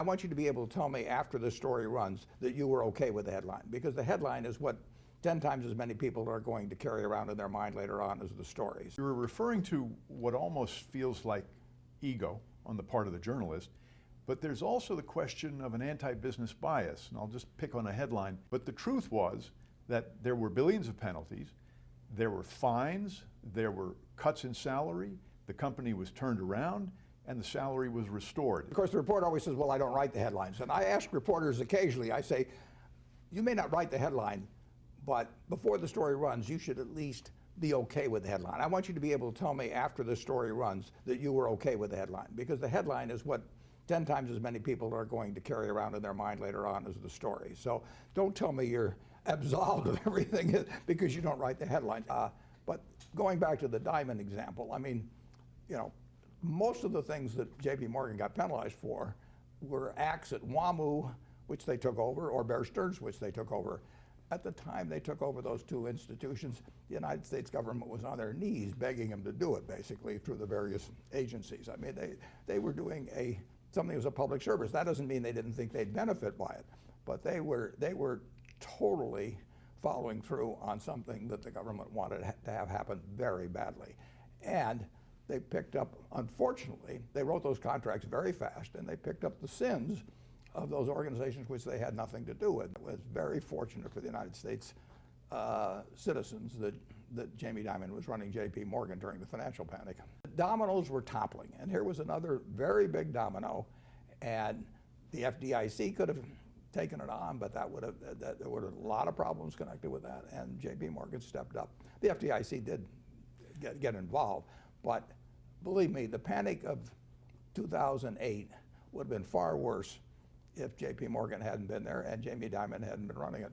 want you to be able to tell me after the story runs that you were okay with the headline, because the headline is what 10 times as many people are going to carry around in their mind later on as the stories. You were referring to what almost feels like ego on the part of the journalist, but there's also the question of an anti-business bias, and I'll just pick on a headline. But the truth was that there were billions of penalties, there were fines, there were cuts in salary, the company was turned around, and the salary was restored. Of course, the reporter always says, well, I don't write the headlines. And I ask reporters occasionally, I say, you may not write the headline, but before the story runs, you should at least be okay with the headline. I want you to be able to tell me after the story runs that you were okay with the headline, because the headline is what 10 times as many people are going to carry around in their mind later on as the story. So don't tell me you're absolved of everything because you don't write the headline. But going back to the diamond example, I mean, you know, most of the things that J.P. Morgan got penalized for were acts at WAMU, which they took over, or Bear Stearns, which they took over. At the time they took over those two institutions, the United States government was on their knees begging them to do it, basically, through the various agencies. I mean, they were doing something that was a public service. That doesn't mean they didn't think they'd benefit by it, but they were totally following through on something that the government wanted to have happen very badly. And they picked up, unfortunately, they wrote those contracts very fast, and they picked up the sins of those organizations which they had nothing to do with. It was very fortunate for the United States citizens that Jamie Dimon was running J.P. Morgan during the financial panic. The dominoes were toppling, and here was another very big domino, and the FDIC could have taken it on, but there would have a lot of problems connected with that, and J.P. Morgan stepped up. The FDIC did get involved, but believe me, the panic of 2008 would have been far worse if J.P. Morgan hadn't been there and Jamie Dimon hadn't been running it.